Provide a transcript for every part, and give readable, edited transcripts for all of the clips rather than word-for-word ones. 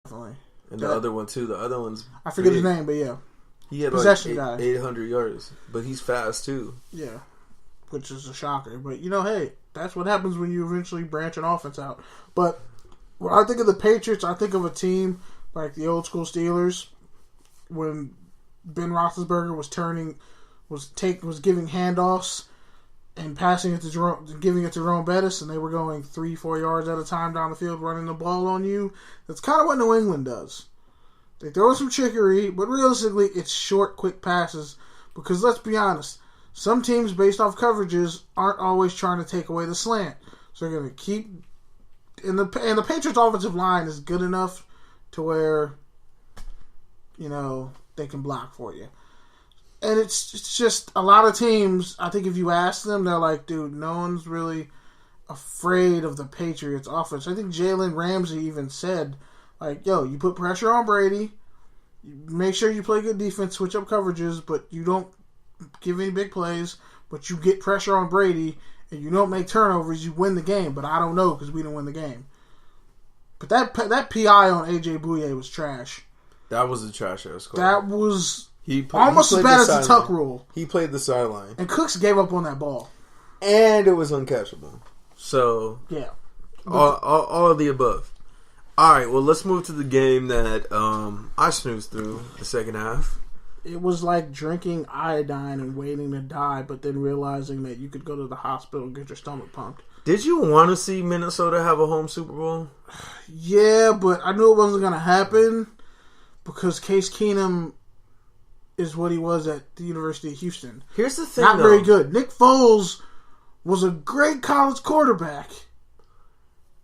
Definitely. And the other one, too. The other one's... I forget his name, but yeah. He had Possession like 800 yards. But he's fast, too. Yeah. Which is a shocker. But, hey, that's what happens when you eventually branch an offense out. But when I think of the Patriots, I think of a team like the old school Steelers when Ben Roethlisberger was giving handoffs and passing it to giving it to Jerome Bettis, and they were going 3-4 yards at a time down the field, running the ball on you. That's kind of what New England does. They throw some trickery, but realistically, it's short, quick passes. Because let's be honest, some teams, based off coverages, aren't always trying to take away the slant. So they're going to keep... And the Patriots' offensive line is good enough to where, they can block for you. And it's just a lot of teams, I think if you ask them, they're like, dude, no one's really afraid of the Patriots offense. I think Jalen Ramsey even said, like, yo, you put pressure on Brady, you make sure you play good defense, switch up coverages, but you don't give any big plays, but you get pressure on Brady, and you don't make turnovers, you win the game. But I don't know because we didn't win the game. But that PI on A.J. Bouye was trash. That was a trash-ass call. That was... almost as bad as the tuck rule. He played the sideline. And Cooks gave up on that ball. And it was uncatchable. So, yeah. All of the above. All right, well, let's move to the game that I snoozed through the second half. It was like drinking iodine and waiting to die, but then realizing that you could go to the hospital and get your stomach pumped. Did you want to see Minnesota have a home Super Bowl? Yeah, but I knew it wasn't going to happen because Case Keenum is what he was at the University of Houston. Here's the thing, Not very good. Nick Foles was a great college quarterback.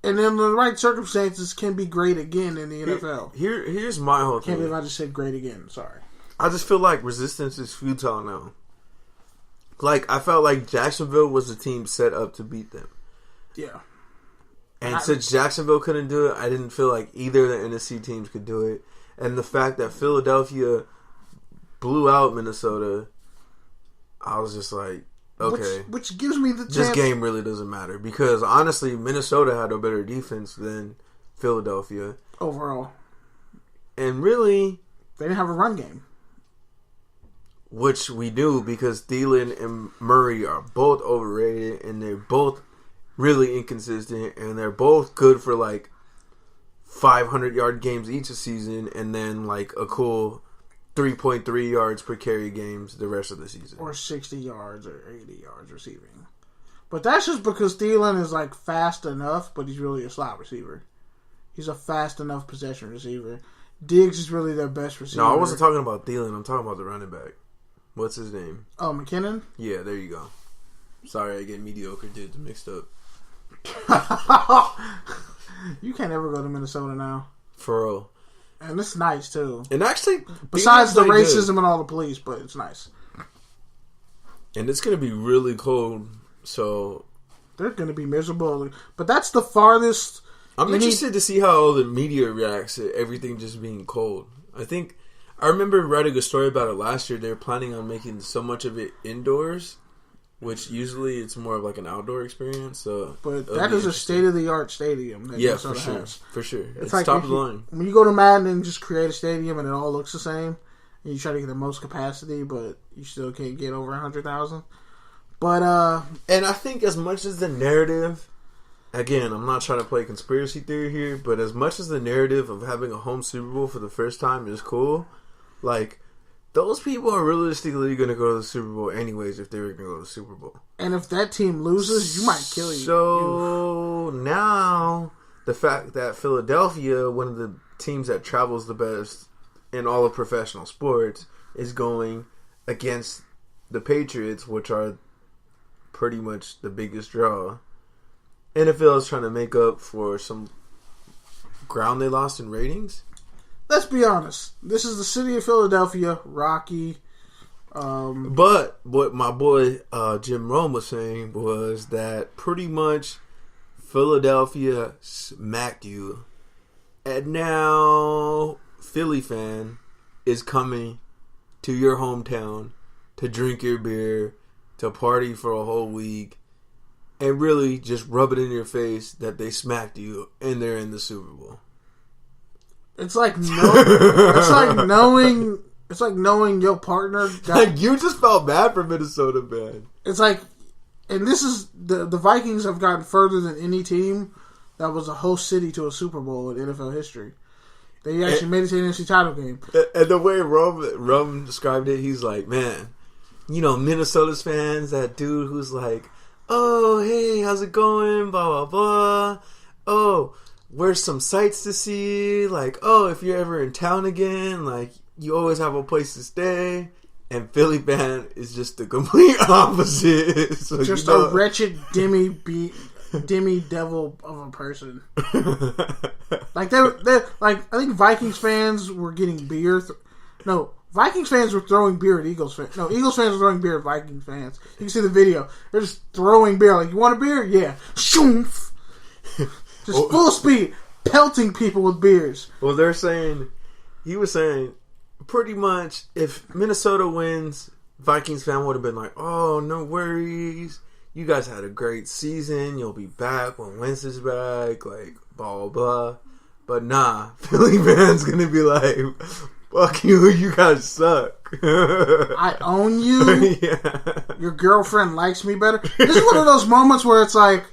And in the right circumstances can be great again in the NFL. Here's my whole thing. Can't believe I just said great again. Sorry. I just feel like resistance is futile now. Like, I felt like Jacksonville was the team set up to beat them. Yeah. And since Jacksonville couldn't do it, I didn't feel like either of the NFC teams could do it. And the fact that Philadelphia blew out Minnesota, I was just like, okay. Which gives me the chance. This game really doesn't matter. Because, honestly, Minnesota had a better defense than Philadelphia. Overall. And really... They didn't have a run game. Which we do because Thielen and Murray are both overrated and they're both really inconsistent and they're both good for like 500-yard games each a season and then like a cool 3.3 yards per carry games the rest of the season. Or 60 yards or 80 yards receiving. But that's just because Thielen is like fast enough, but he's really a slot receiver. He's a fast enough possession receiver. Diggs is really their best receiver. No, I wasn't talking about Thielen. I'm talking about the running back. What's his name? Oh, McKinnon? Yeah, there you go. Sorry, I get mediocre dudes mixed up. You can't ever go to Minnesota now. For real. And it's nice, too. And actually... Besides the racism good. And all the police, but it's nice. And it's going to be really cold, so... They're going to be miserable. But that's the farthest... I'm interested to see how all the media reacts to everything just being cold. I remember writing a story about it last year. They were planning on making so much of it indoors, which usually it's more of like an outdoor experience. So, but that is a state-of-the-art stadium that Minnesota has. For sure. It's like top of the line. When you go to Madden and just create a stadium and it all looks the same, and you try to get the most capacity, but you still can't get over 100,000. But and I think as much as the narrative... Again, I'm not trying to play conspiracy theory here, but as much as the narrative of having a home Super Bowl for the first time is cool, like, those people are realistically going to go to the Super Bowl anyways if they were going to go to the Super Bowl. And if that team loses, you might kill you. So, now, the fact that Philadelphia, one of the teams that travels the best in all of professional sports, is going against the Patriots, which are pretty much the biggest draw. NFL is trying to make up for some ground they lost in ratings. Let's be honest. This is the city of Philadelphia, Rocky. But what my boy Jim Rome was saying was that pretty much Philadelphia smacked you. And now Philly fan is coming to your hometown to drink your beer, to party for a whole week. And really just rub it in your face that they smacked you and they're in the Super Bowl. It's like it's like knowing your partner. Like you just felt bad for Minnesota, man. It's like, and this is the Vikings have gotten further than any team that was a host city to a Super Bowl in NFL history. They actually made it to the NFC title game. And the way Rum described it, he's like, man, you know, Minnesota's fans, that dude who's like, oh, hey, how's it going? Blah, blah, blah. Oh, where's some sights to see? Like, oh, if you're ever in town again, like, you always have a place to stay. And Philly fan is just the complete opposite. So, just a wretched demi devil of a person. Like they're like, I think Vikings fans were getting beer. Vikings fans were throwing beer at Eagles fans. No, Eagles fans were throwing beer at Vikings fans. You can see the video. They're just throwing beer. Like, you want a beer? Yeah. Shoomph. Just full speed, pelting people with beers. Well, he was saying, pretty much, if Minnesota wins, Vikings fan would have been like, oh, no worries. You guys had a great season. You'll be back when Wentz is back. Like, blah, blah, blah. But nah, Philly fans going to be like, fuck you, you guys suck. I own you. Yeah. Your girlfriend likes me better. This is one of those moments where it's like...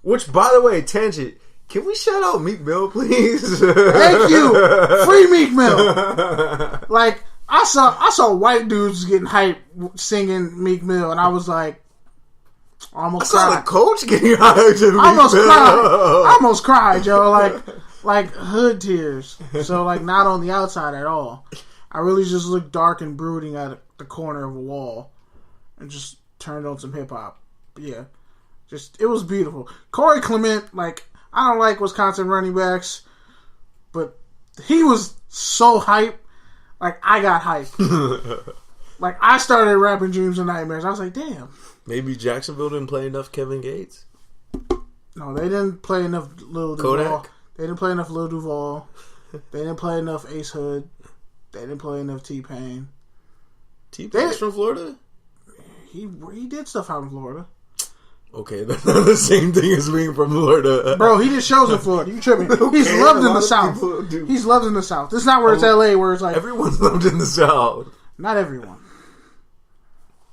Which, by the way, tangent, can we shout out Meek Mill, please? Thank you. Free Meek Mill. Like, I saw white dudes getting hyped singing Meek Mill, and I was like, almost cried. I saw the coach getting hyped to Meek Mill. I almost cried, yo. Like hood tears. So, like, not on the outside at all. I really just looked dark and brooding at the corner of a wall and just turned on some hip-hop. Yeah. Just, it was beautiful. Corey Clement, like, I don't like Wisconsin running backs, but he was so hype. Like, I got hyped. Like, I started rapping Dreams and Nightmares. I was like, damn. Maybe Jacksonville didn't play enough Kevin Gates? No, they didn't play enough Lil Duval. Kodak? They didn't play enough Lil Duval. They didn't play enough Ace Hood. They didn't play enough T-Pain. T-Pain's from Florida? He did stuff out in Florida. Okay, that's not the same thing as being from Florida. Bro, he did shows in Florida. You tripping. Okay, he's loved in the South. He's loved in the South. It's not where it's LA where it's like... Everyone's loved in the South. Not everyone.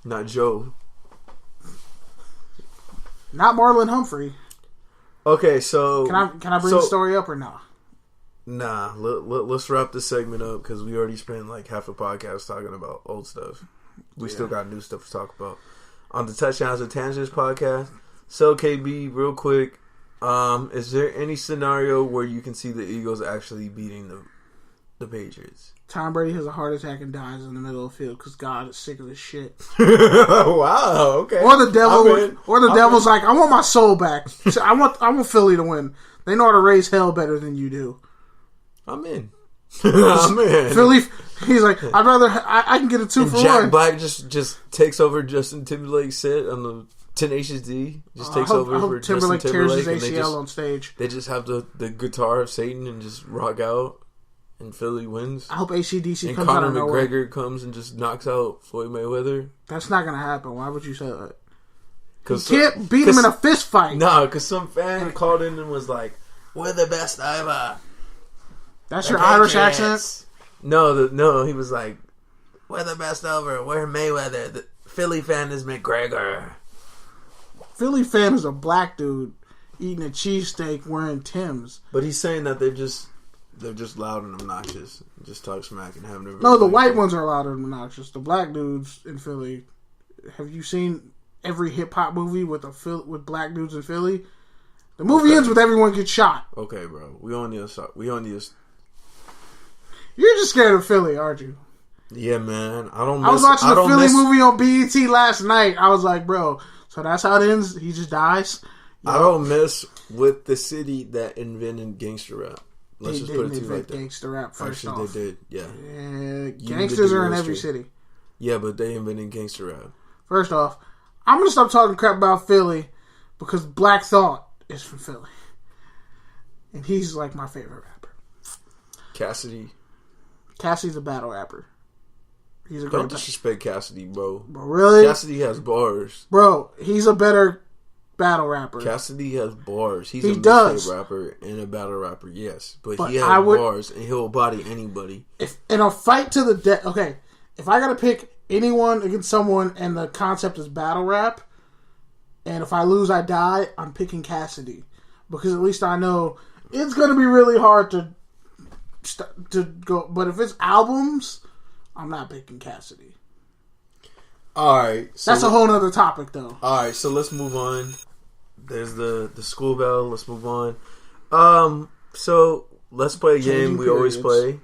Not Joe. Not Marlon Humphrey. Okay, so... Can I bring the story up or not? Nah, let's wrap this segment up because we already spent like half a podcast talking about old stuff. We still got new stuff to talk about. On the Touchdowns and Tangents podcast. So, KB, real quick, is there any scenario where you can see the Eagles actually beating the Patriots? Tom Brady has a heart attack and dies in the middle of the field because God is sick of his shit. Wow, okay. Or the devil's like, I want my soul back. I want Philly to win. They know how to raise hell better than you do. I'm in. I'm in. Philly, he's like, I'd rather I can get a 2 for Jack 1. Black just takes over Justin Timberlake's set on the Tenacious D. Just takes over for Timberlake Justin Timberlake. tears his ACL on stage. They just have the guitar of Satan and just rock out, and Philly wins. I hope AC/DC and comes Conor out of nowhere. McGregor comes and just knocks out Floyd Mayweather. That's not going to happen. Why would you say that? You Cause can't beat him in a fist fight. No, because some fan called in and was like, "We're the best ever." That's your Irish accent? No, he was like, "We're the best ever. We're Mayweather. The Philly fan is McGregor." Philly fan is a black dude eating a cheesesteak wearing Timbs. But he's saying that they're just loud and obnoxious. Just talk smack and have no, the white ones are loud and obnoxious. The black dudes in Philly. Have you seen every hip hop movie with black dudes in Philly? The movie ends with everyone gets shot. Okay, bro. We on this. You're just scared of Philly, aren't you? Yeah, man. I was watching the Philly movie on BET last night. I was like, bro, so that's how it ends? He just dies? I don't mess with the city that invented gangster rap. Let's just put it to you like that. Gangster rap first off. Actually, they did, yeah. Gangsters are in every city. Yeah, but they invented gangster rap. First off, I'm going to stop talking crap about Philly because Black Thought is from Philly. And he's like my favorite rapper. Cassidy's a battle rapper. He's a great Don't disrespect Cassidy, bro. But really? Cassidy has bars. Bro, he's a better battle rapper. Cassidy has bars. He's He a does. mixtape rapper and a battle rapper, yes. But he I has would- bars, and he'll body anybody. If in a fight to the death, okay, if I gotta pick anyone against someone and the concept is battle rap, and if I lose, I die, I'm picking Cassidy. Because at least I know it's gonna be really hard to go. But if it's albums, I'm not picking Cassidy. Alright. So That's a whole nother topic, though. Alright, so let's move on. There's the school bell. Let's move on. So let's play a game we always play.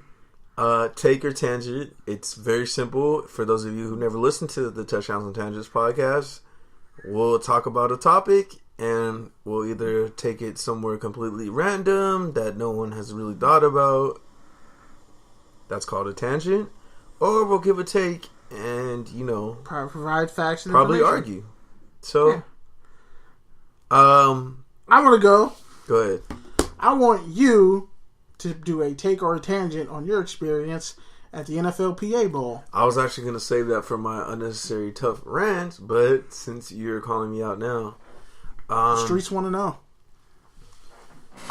Take or Tangent. It's very simple. For those of you who never listened to the Touchdowns and Tangents podcast, we'll talk about a topic and we'll either take it somewhere completely random that no one has really thought about. That's called a tangent. Or we'll give a take and, Provide facts and probably information. argue. So, Yeah. I'm gonna go. Go ahead. I want you to do a take or a tangent on your experience at the NFLPA Bowl. I was actually going to save that for my unnecessary tough rant, but since you're calling me out now, Streets want to know.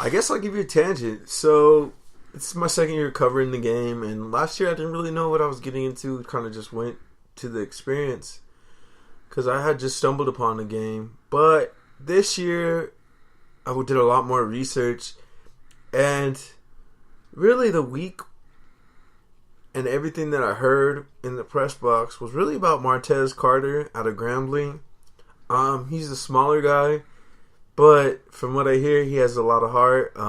I guess I'll give you a tangent. So, it's my second year covering the game, and last year I didn't really know what I was getting into. Kind of just went to the experience because I had just stumbled upon the game. But this year, I did a lot more research, and really the week and everything that I heard in the press box was really about Martez Carter out of Grambling. He's a smaller guy, but from what I hear, he has a lot of heart, a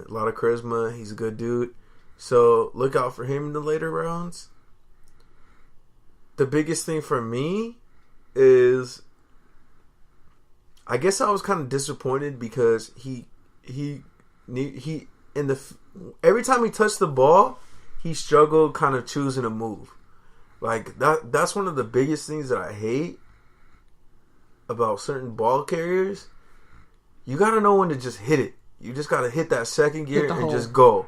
lot of charisma. He's a good dude. So look out for him in the later rounds. The biggest thing for me is, I guess I was kind of disappointed because every time he touched the ball, he struggled kind of choosing a move. Like that's one of the biggest things that I hate about certain ball carriers. You got to know when to just hit it. You just got to hit that second gear and just go.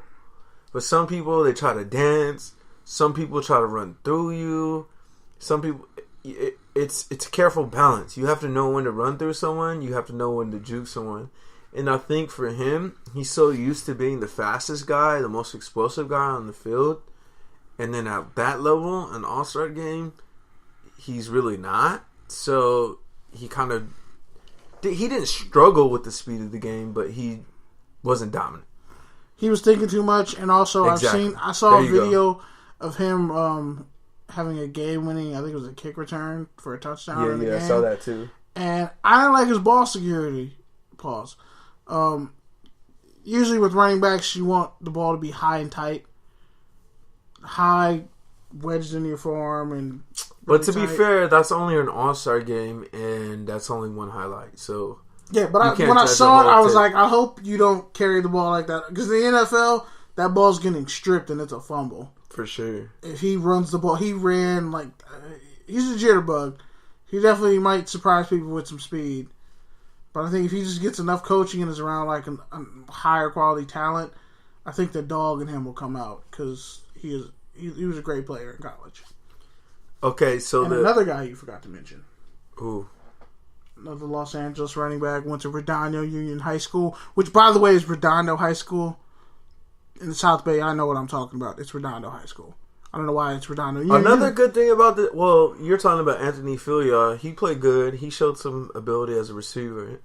But some people, they try to dance. Some people try to run through you. Some people, it's a careful balance. You have to know when to run through someone. You have to know when to juke someone. And I think for him, he's so used to being the fastest guy, the most explosive guy on the field. And then at that level, an all-star game, he's really not. So he didn't struggle with the speed of the game, but he wasn't dominant. He was thinking too much, and also Exactly. I saw a video of him having a game-winning, I think it was a kick return for a touchdown in the game. I saw that too. And I didn't like his ball security. Pause. Usually with running backs, you want the ball to be high and tight. High, wedged in your forearm, and really But to be fair, that's only an all-star game, and that's only one highlight. So yeah, but when I saw it, I was like, I hope you don't carry the ball like that. Because in the NFL, that ball's getting stripped, and it's a fumble. For sure. If he runs the ball, he ran like... he's a jitterbug. He definitely might surprise people with some speed. But I think if he just gets enough coaching and is around like a higher quality talent, I think the dog in him will come out. Because he was a great player in college. Okay, so and another guy you forgot to mention. Who? Another Los Angeles running back went to Redondo Union High School, which, by the way, is Redondo High School. In the South Bay, I know what I'm talking about. It's Redondo High School. I don't know why it's Redondo Union. Another good thing about you're talking about Anthony Filia. He played good. He showed some ability as a receiver.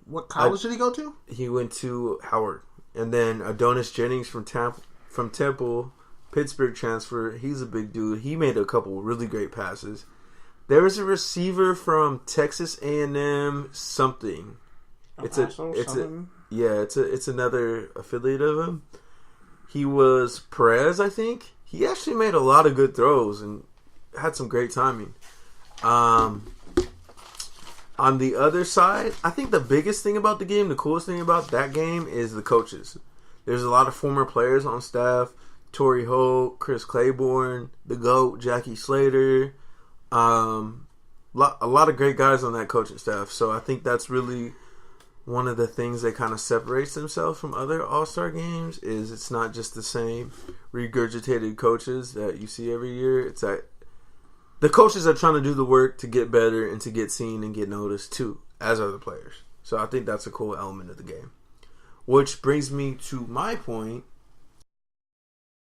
What college did he go to? He went to Howard. And then Adonis Jennings from Temple, Pittsburgh transfer. He's a big dude. He made a couple really great passes. There was a receiver from Texas A&M something. It's another affiliate of him. He was Perez, I think. He actually made a lot of good throws and had some great timing. On the other side, I think the biggest thing about the game, the coolest thing about that game is the coaches. There's a lot of former players on staff. Torrey Holt, Chris Claiborne, the GOAT, Jackie Slater. A lot of great guys on that coaching staff. So I think that's really one of the things that kind of separates themselves from other All-Star games is it's not just the same regurgitated coaches that you see every year. It's that the coaches are trying to do the work to get better and to get seen and get noticed too. as other players. So I think that's a cool element of the game. Which brings me to my point